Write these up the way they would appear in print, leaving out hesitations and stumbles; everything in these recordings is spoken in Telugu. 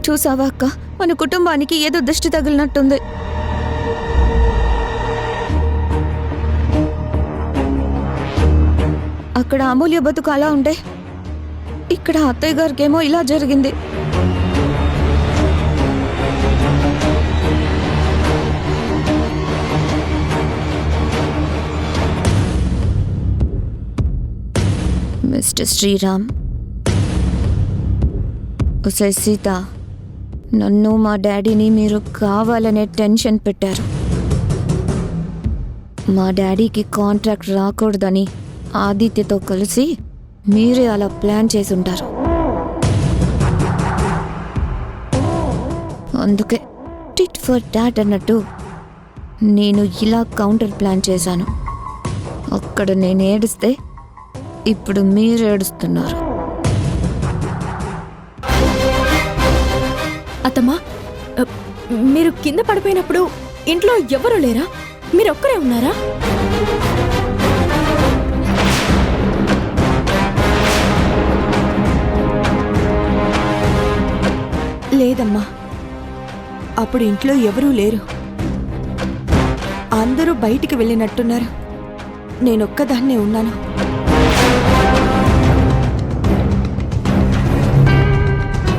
చూసావా అక్క, మన కుటుంబానికి ఏదో దృష్టి తగిలినట్టుంది. అక్కడ అమూల్య బతుకు అలా ఉండే, ఇక్కడ అత్తయ్య గారికేమో ఇలా జరిగింది. మిస్టర్ శ్రీరామ్, ఒసే సీత, నన్ను మా డాడీని మీరు కావాలనే టెన్షన్ పెట్టారు. మా డాడీకి కాంట్రాక్ట్ రాకూడదని ఆదిత్యతో కలిసి మీరే అలా ప్లాన్ చేసి ఉంటారు. అందుకే టిట్ ఫర్ టాట్ అన్నట్టు నేను ఇలా కౌంటర్ ప్లాన్ చేశాను. అక్కడ నేను ఏడిస్తే ఇప్పుడు మీరు ఏడుస్తున్నారు. అత్తమ్మా, మీరు కింద పడిపోయినప్పుడు ఇంట్లో ఎవరు లేరా? మీరు ఒక్కరే ఉన్నారా? లేదమ్మా, అప్పుడు ఇంట్లో ఎవరూ లేరు. అందరూ బయటికి వెళ్ళినట్టున్నారు. నేనొక్కదాన్నే ఉన్నాను.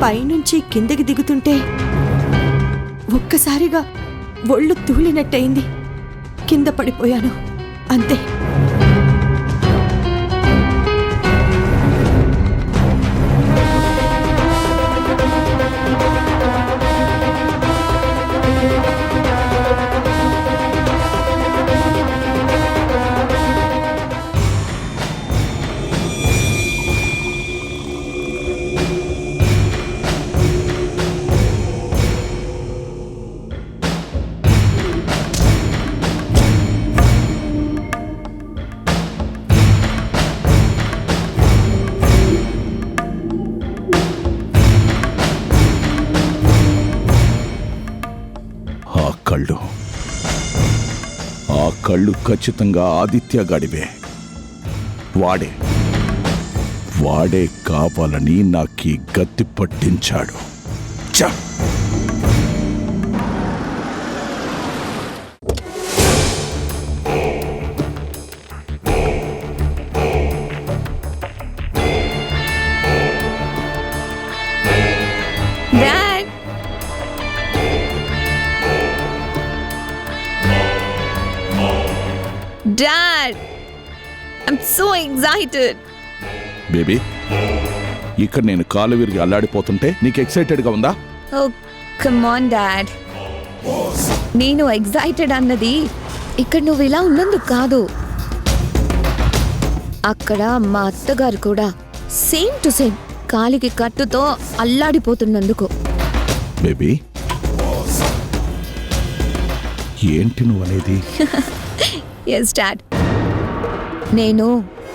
పైనుంచి కిందకి దిగుతుంటే ఒక్కసారిగా ఒళ్ళు తూలినట్టయింది. కింద పడిపోయాను, అంతే. ఆ కళ్ళు ఖచ్చితంగా ఆదిత్య గాడివే. వాడే కావాలని నాకీ గత్తి పట్టించాడు. చ Dad, I'm so excited. Baby, ఇక్కడ నేను కాలు విరిగి అల్లాడిపోతుంటే నీకు ఎక్సైటెడ్గా ఉందా? Oh, come on, Dad. నేను ఎక్సైటెడ్ అన్నది ఇక్కడ నువ్వు ఇలా ఉన్నందుకు కాదు. అక్కడ మా అత్తగారు కూడా సేమ్ టు సేమ్ కాలికి కట్టుతో అల్లాడిపోతున్నందుకు. బేబీ, ఏంటి నువ్వు అనేది? ఎస్ డాడ్, నేను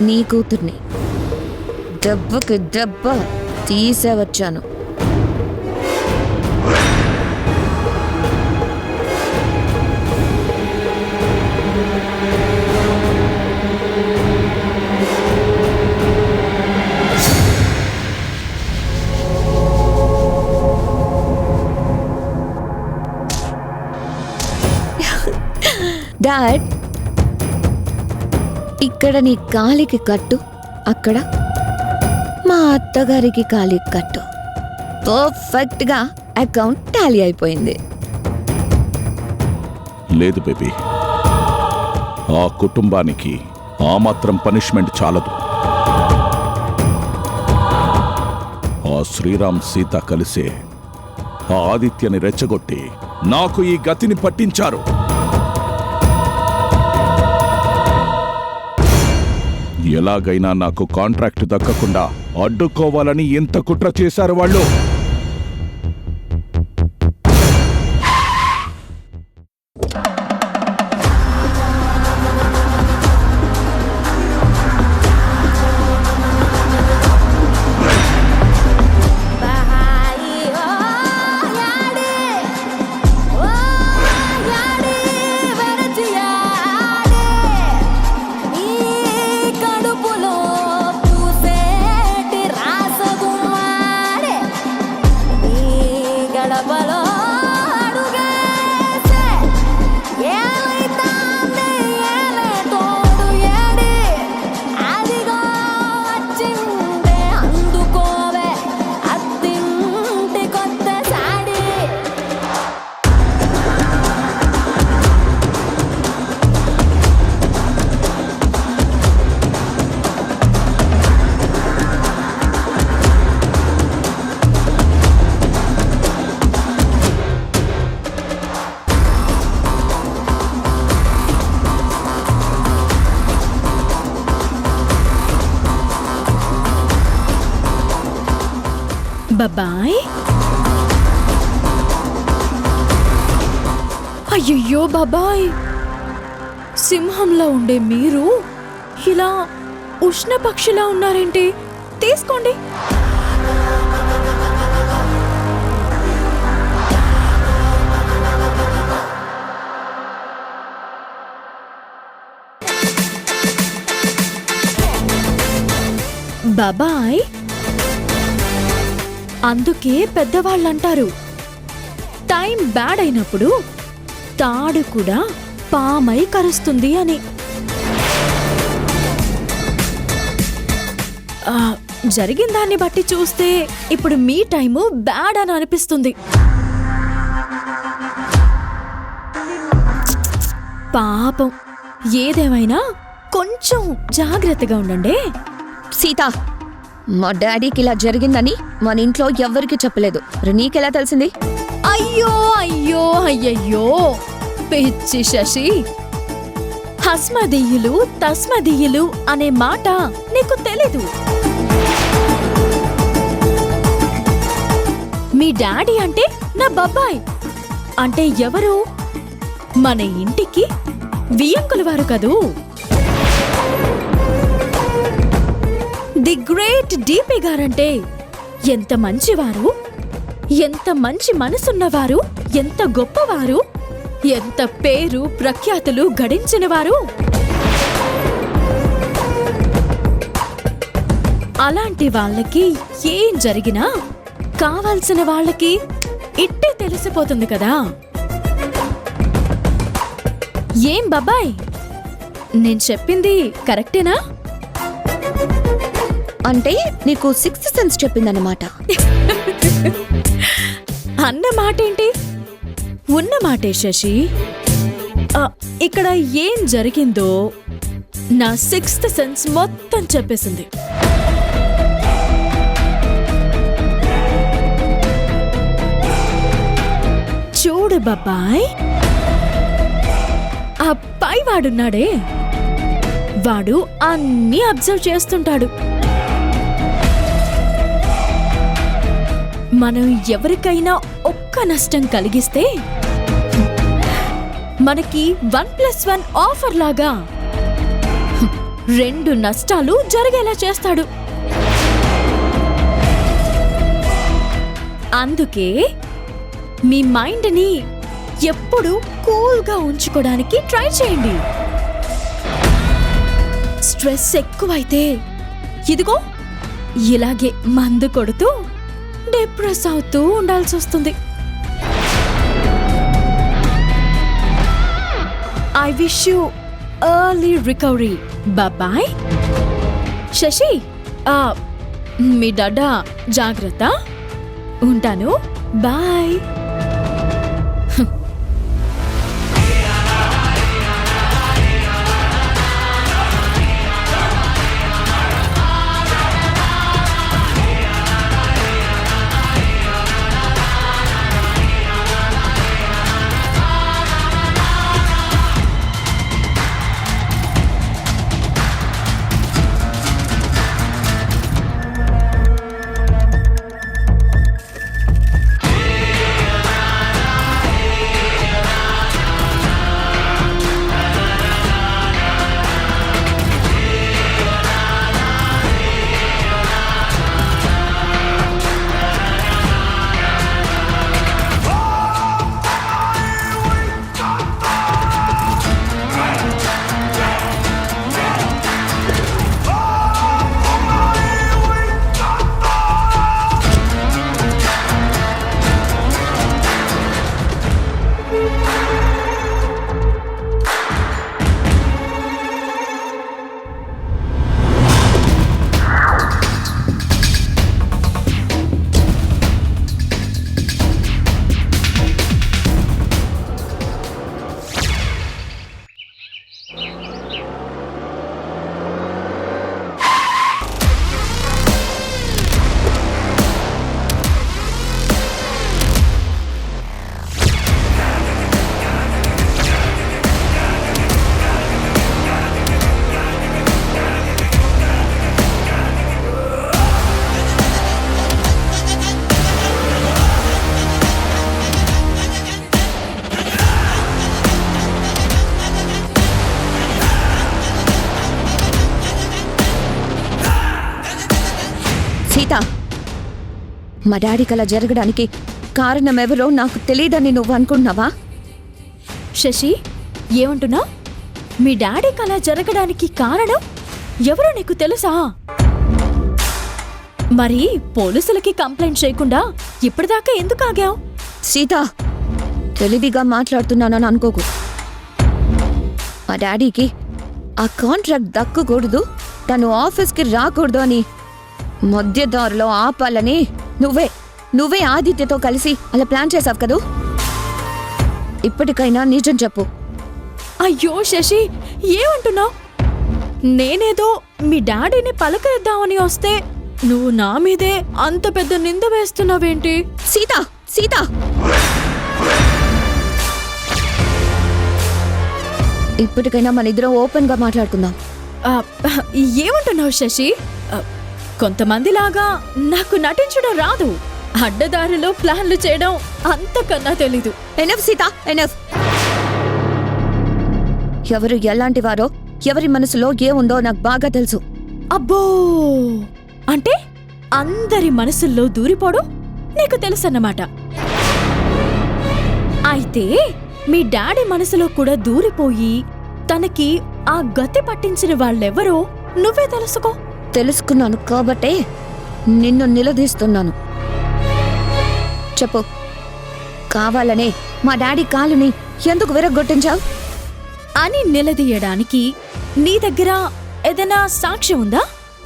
నీ కూతుర్ని దెబ్బకి దెబ్బ తీసే వచ్చాను. డాడ్, ఇక్కడ నీ కాలికి కట్టు, అక్కడ మా అత్తగారికి కాలికి కట్టు. పర్ఫెక్ట్ గా అకౌంట్ టాలీ అయిపోయింది. లేదు బేబీ, ఆ కుటుంబానికి ఆ మాత్రం పనిష్మెంట్ చాలదు. ఆ శ్రీరామ్ సీత కలిసే ఆ ఆదిత్యని రెచ్చగొట్టి నాకు ఈ గతిని పట్టించారు. ఎలాగైనా నాకు కాంట్రాక్ట్ దక్కకుండా అడ్డుకోవాలని ఎంత కుట్ర చేశారు వాళ్ళు. బాబాయ్. అయ్యయ్యో బాబాయ్, సింహంలో ఉండే మీరు ఇలా ఉష్ణ పక్షిలా ఉన్నారేంటి? తీసుకోండి. బాబాయ్, అందుకే పెద్దవాళ్ళంటారు టైం బ్యాడ్ అయినప్పుడు తాడు కూడా పామై కరుస్తుంది అని. జరిగిన దాన్ని బట్టి చూస్తే ఇప్పుడు మీ టైము బ్యాడ్ అని అనిపిస్తుంది. పాపం, ఏదేమైనా కొంచెం జాగ్రత్తగా ఉండండి. సీత, మా డాడీకి ఇలా జరిగిందని మన ఇంట్లో ఎవ్వరికి చెప్పలేదు. నీకెలా తెలిసింది? అయ్యో అయ్యో అయ్యయ్యో పిచ్చి శశి, హస్మదీయులు తస్మదీయులు అనే మాట నీకు తెలీదు. మీ డాడీ అంటే నా బాబాయ్. అంటే ఎవరు? మన ఇంటికి వియంకుల వారు కదూ. ది గ్రేట్ డిపి గారంటే ఎంత మంచివారు, ఎంత మంచి మనసున్నవారు, ఎంత గొప్పవారు, ఎంత పేరు ప్రఖ్యాతులు గడించినవారు. అలాంటి వాళ్ళకి ఏం జరిగినా కావాల్సిన వాళ్ళకి ఇట్టే తెలిసిపోతుంది కదా. ఏం బాబాయ్, నేను చెప్పింది కరెక్టేనా? అంటే నీకు సిక్స్త్ సెన్స్ చెప్పిందన్నమాట. అన్న మాటేంటి, ఉన్న మాటే శశి. ఇక్కడ ఏం జరిగిందో నా సిక్స్త్ సెన్స్ మొత్తం చెప్పేసింది. చూడు బాబాయ్, ఆ పైవాడున్నాడే, వాడు అన్నీ అబ్జర్వ్ చేస్తుంటాడు. మనం ఎవరికైనా ఒక్క నష్టం కలిగిస్తే మనకి 1+1 ఆఫర్ లాగా 2 నష్టాలు జరిగేలా చేస్తాడు. అందుకే మీ మైండ్ని ఎప్పుడూ కూల్గా ఉంచుకోవడానికి ట్రై చేయండి. స్ట్రెస్ ఎక్కువైతే ఇదిగో ఇలాగే మందు కొడుతూ డిప్రెస్ అవుతూ ఉండాల్సి వస్తుంది. I wish you early recovery బాబాయ్. శశి, మీ డాడా జాగ్రత్త. ఉంటాను, బాయ్. సీత, మా డాడీకి అలా జరగడానికి కారణం ఎవరో నాకు తెలియదని నువ్వు అనుకుంటున్నావా? శశి, ఏమంటున్నా? మీ డాడీకి అలా జరగడానికి కారణం ఎవరో నీకు తెలుసా? మరి పోలీసులకి కంప్లైంట్ చేయకుండా ఇప్పటిదాకా ఎందుకు ఆగావు? సీత, తెలివిగా మాట్లాడుతున్నానని అనుకోకు. మా డాడీకి ఆ కాంట్రాక్ట్ దక్కకూడదు, తను ఆఫీస్కి రాకూడదు అని మధ్యదారిలో ఆపాలని నువ్వే ఆదిత్యతో కలిసి అలా ప్లాన్ చేసావు కదూ. ఇప్పటికైనా నిజం చెప్పు. అయ్యో శశి, ఏమంటున్నావు? నేనేదో మీ డాడీని పలకరిద్దామని వస్తే నువ్వు నా మీదే అంత పెద్ద నింద వేస్తున్నావేంటి? సీత, సీత, ఇప్పటికైనా మన ఇద్దరం ఓపెన్ గా మాట్లాడుకుందాం. ఆ, ఏమంటున్నావు శశి? కొంతమందిలాగా నాకు నటించడం రాదు. అడ్డదారిలో ప్లాన్లు చేయడం అంతకన్నా తెలీదు. Enough Sita, enough. ఎవరు ఎలాంటి వారో, ఎవరి మనసులో ఏముందో నాకు బాగా తెలుసు. అబ్బో, అంటే అందరి మనసుల్లో దూరిపోవడం నీకు తెలుసన్నమాట. అయితే మీ డాడీ మనసులో కూడా దూరిపోయి తనకి ఆ గతి పట్టించిన వాళ్ళెవరో నువ్వే తెలుసుకో. తెలుసుకున్నాను కాబట్టే నిన్ను నిలదీస్తున్నాను. చెప్పు, కావాలనే మా డాడీ కాలుని ఎందుకు విరగొట్టించావు అని నిలదీయడానికి నీ దగ్గర ఏదైనా సాక్ష్యం ఉందా?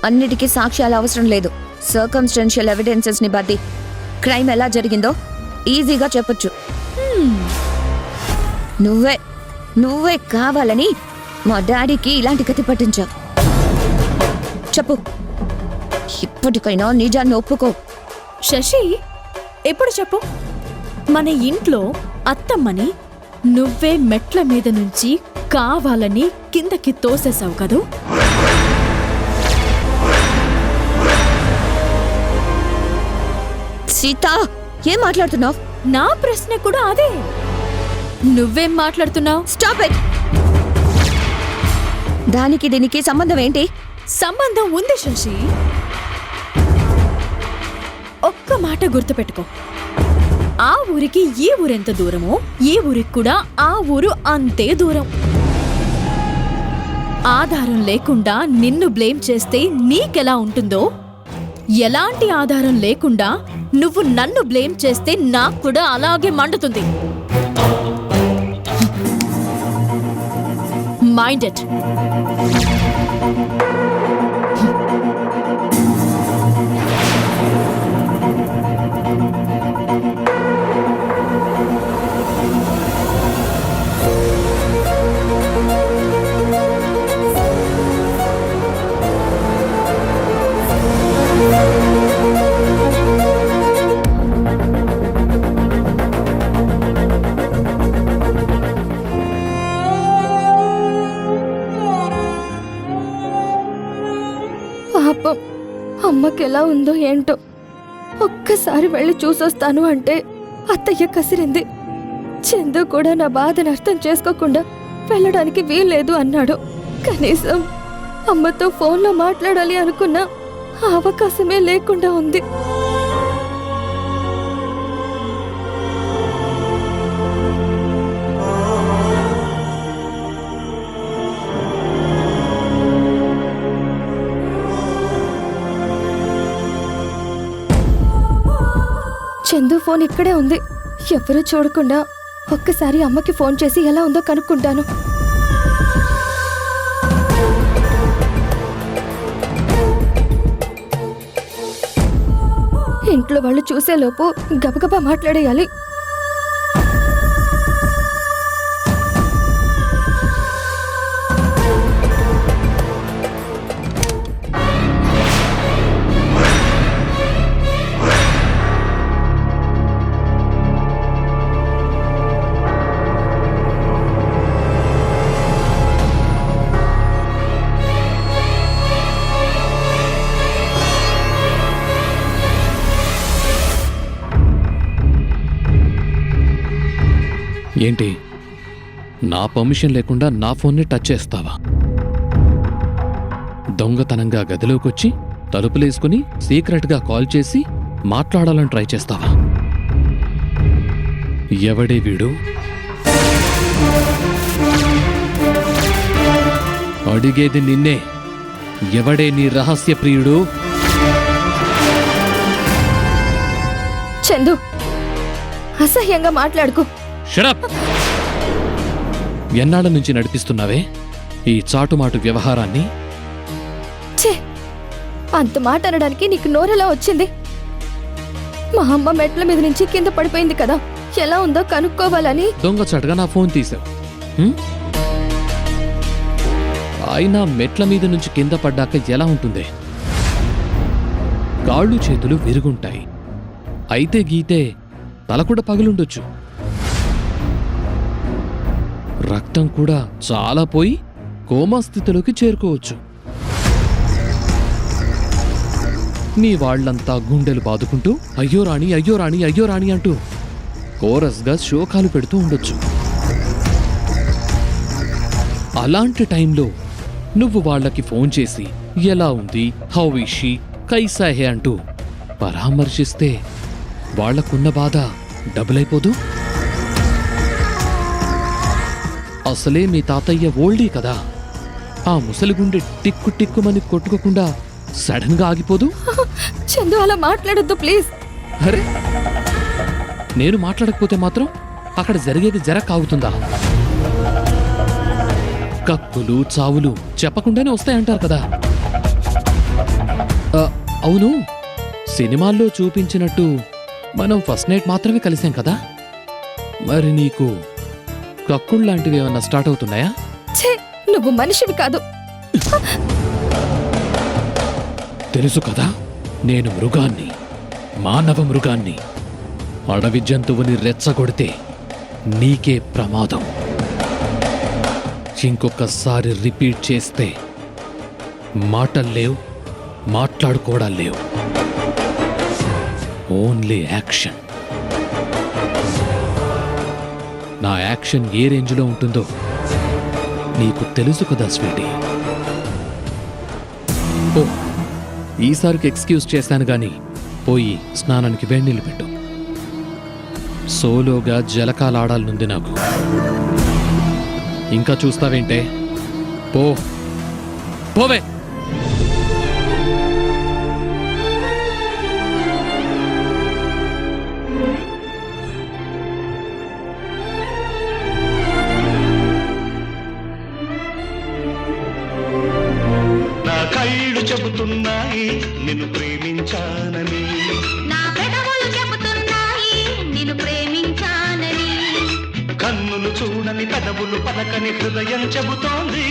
అన్నిటికీ సాక్ష్యాలు అవసరం లేదు. సర్కమ్స్టెన్షియల్ ఎవిడెన్సెస్ ని బట్టి క్రైమ్ ఎలా జరిగిందో ఈజీగా చెప్పొచ్చు. నువ్వే కావాలని మా డాడీకి ఇలాంటి గతి పట్టించావు. చెప్పు, ఇప్పటికైనా నిజాన్ని ఒప్పుకో. శశి, ఎప్పుడు చెప్పు? మన ఇంట్లో అత్తమ్మని నువ్వే మెట్ల మీద నుంచి కావాలని కిందకి తోసేసావు కదూ. సీత, ఏం మాట్లాడుతున్నావు? నా ప్రశ్న కూడా అదే. నువ్వేం మాట్లాడుతున్నావు? Stop it. దానికి దీనికి సంబంధం ఏంటి? సంబంధం ఉంది శశి. ఒక్క మాట గుర్తుపెట్టుకో, ఆ ఊరికి ఈ ఊరెంత దూరమో ఈ ఊరికి కూడా ఆ ఊరు అంతే దూరం. ఆధారం లేకుండా నిన్ను బ్లేమ్ చేస్తే నీకెలా ఉంటుందో, ఎలాంటి ఆధారం లేకుండా నువ్వు నన్ను బ్లేమ్ చేస్తే నాకు కూడా అలాగే మండుతుంది. Mind it. పాపం, అమ్మకెలా ఉందో ఏంటో. ఒక్కసారి వెళ్ళి చూసొస్తాను అంటే అత్తయ్య కసిరింది. చందు కూడా నా బాధను అర్థం చేసుకోకుండా వెళ్ళడానికి వీల్లేదు అన్నాడు. కనీసం అమ్మతో ఫోన్లో మాట్లాడాలి అనుకున్నా ఆ అవకాశమే లేకుండా ఉంది. చందు ఫోన్ ఇక్కడే ఉంది. ఎవరూ చూడకుండా ఒక్కసారి అమ్మకి ఫోన్ చేసి ఎలా ఉందో కనుక్కుంటాను. ఇంట్లో వాళ్ళు చూసేలోపు గబగబా మాట్లాడేయాలి. ఏంటి, నా పర్మిషన్ లేకుండా నా ఫోన్ని టచ్ చేస్తావా? దొంగతనంగా గదిలోకొచ్చి తలుపులేసుకుని సీక్రెట్గా కాల్ చేసి మాట్లాడాలని ట్రై చేస్తావా? ఎవడే వీడు? అడిగేది నిన్నే. ఎవడే నీ రహస్య ప్రియుడు? చందు, అసహ్యంగా మాట్లాడుకో. షడప్! ఎన్నాళ్ళ నుంచి నడిపిస్తున్నావే ఈ చాటుమాటు వ్యవహారాన్ని? ఛే, అంత మాట అనడానికి నీకు నోరెలా వచ్చింది? మా అమ్మ మెట్ల మీద నుంచి కింద పడిపోయింది కదా, ఎలా ఉందో కనుక్కోవాలని. దొంగచాటుగా నా ఫోన్ తీసావు. అయినా మెట్ల మీద నుంచి కింద పడ్డాక ఎలా ఉంటుంది? కాళ్ళు చేతులు విరుగుంటాయి. అయితే గీతే తల కూడా పగులుండొచ్చు. రక్తం కూడా చాలా పోయి కోమా స్థితిలోకి చేరుకోవచ్చు. నీ వాళ్లంతా గుండెలు బాదుకుంటూ అయ్యో రాణి, అయ్యో రాణి, అయ్యో రాణి అంటూ కోరస్గా శోకాలు పెడుతూ ఉండొచ్చు. అలాంటి టైంలో నువ్వు వాళ్ళకి ఫోన్ చేసి ఎలా ఉంది, హౌ ఇస్ షీ, కైసా హే అంటూ పరామర్శిస్తే వాళ్లకున్న బాధ డబుల్ అయిపోదు? అసలే మీ తాతయ్య ఓల్డీ కదా, ఆ ముసలిగుండె టిక్కు టిక్కుమని కొట్టుకోకుండా సడన్ గా ఆగిపోదు? చందు, అలా మాట్లాడొద్దు ప్లీజ్. అరే, నేను మాట్లాడకపోతే మాత్రం అక్కడ జరిగేది కాగుతుందా? కక్కులు చావులు చెప్పకుండానే వస్తాయంటారు కదా. అవును, సినిమాల్లో చూపించినట్టు మనం ఫస్ట్ నైట్ మాత్రమే కలిసాం కదా, మరి నీకు కక్కుళ్ళలాంటివి ఏమన్నా స్టార్ట్ అవుతున్నాయా? ఛే, నువ్వు మనిషివి కాదు. తెలుసు కదా, నేను మృగాన్ని, మానవ మృగాన్ని. అడవి జంతువుని రెచ్చగొడితే నీకే ప్రమాదం. ఇంకొకసారి రిపీట్ చేస్తే మాటల్లేవు, మాట్లాడుకోవడాలు లేవు, ఓన్లీ యాక్షన్. నా యాక్షన్ ఏ రేంజ్లో ఉంటుందో నీకు తెలుసు కదా స్వీటీ. ఓ, ఈసారికి ఎక్స్క్యూజ్ చేశాను గాని పోయి స్నానానికి వేడినీళ్ళు పెట్టు. సోలోగా జలకాలాడాలనుంది నాకు. ఇంకా చూస్తావేంటే? పోవే. నా కళ్ళు చెబుతున్నాయి నిన్ను ప్రేమించానని, నా పెదవులు చెబుతున్నాయి నిన్ను ప్రేమించానని, కన్నులు చూడని పెదవులు పలకని హృదయం చెబుతోంది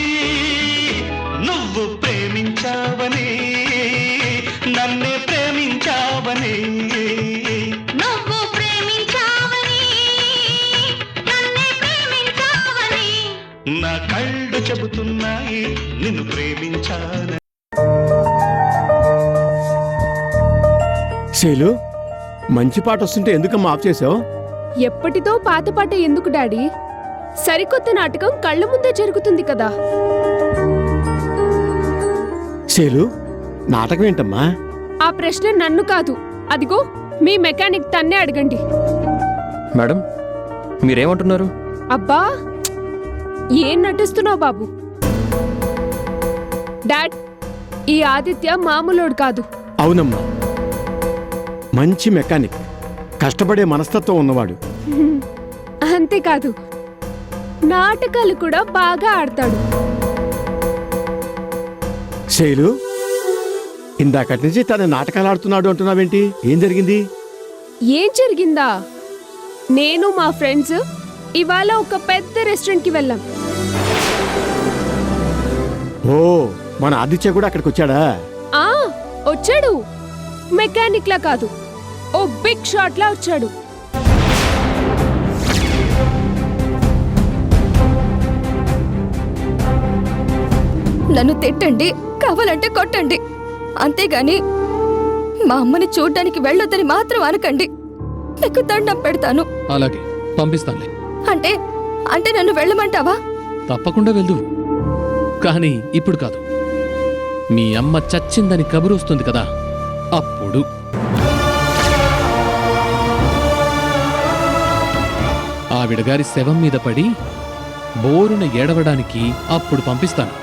నువ్వు ప్రేమించావని, నన్నే ప్రేమించావని. నువ్వు ప్రేమించావని, నన్నే ప్రేమించావని, నా కళ్ళు చెబుతున్నాయి నిన్ను ప్రేమించానని. శైలు, మంచి పాట వస్తుంటే ఎందుకమ్మా ఆఫ్ చేసావు? ఎప్పటిదో పాత పాట ఎందుకు డాడీ? సరికొత్త నాటకం కళ్ళ ముందే జరుగుతుంది కదా. శైలు, నాటకం ఏంటమ్మా? ఆ ప్రశ్న నన్ను కాదు, అదిగో మీ మెకానిక్ తన్నే అడగండి. మేడం, మీరేమంటున్నారు? అబ్బా, ఏం నటిస్తున్నావు బాబు? డాడ్, ఈ ఆదిత్య మామూలోడు కాదు. అవునమ్మా, మంచి మెకానిక్, కష్టపడే మనస్తత్వం ఉన్నవాడు. అంతేకాదు, నాటకాలు కూడా బాగా ఆడతాడు. శైలు, ఇందాకటి నుంచి తన నాటకాలు ఆడుతున్నాడు అంటున్నావేంటి? ఏం జరిగింది? ఏం జరిగిందా? నేను మా ఫ్రెండ్స్ ఇవాళ ఒక పెద్ద రెస్టారెంట్కి వెళ్ళాం. ఓ, మన ఆదిత్య కూడా అక్కడికి వచ్చాడా? ఆ, వచ్చాడు. మెకానిక్ లా కాదు, ఓ బిగ్ షాట్ లా వచ్చాడు. నన్ను తిట్టండి, కావాలంటే కొట్టండి, అంతేగాని మా అమ్మని చూడ్డానికి వెళ్ళొద్దని మాత్రం అనకండి. నీకు దండం పెడతాను. అలాగే పంపిస్తానులే. అంటే అంటే నన్ను వెళ్ళమంటావా? తప్పకుండా వెళ్దు, కానీ ఇప్పుడు కాదు. మీ అమ్మ చచ్చిందని కబురు వస్తుంది కదా అప్పుడు ఆవిడగారి శవం మీద పడి బోరున ఏడవడానికి అప్పుడు పంపిస్తాను.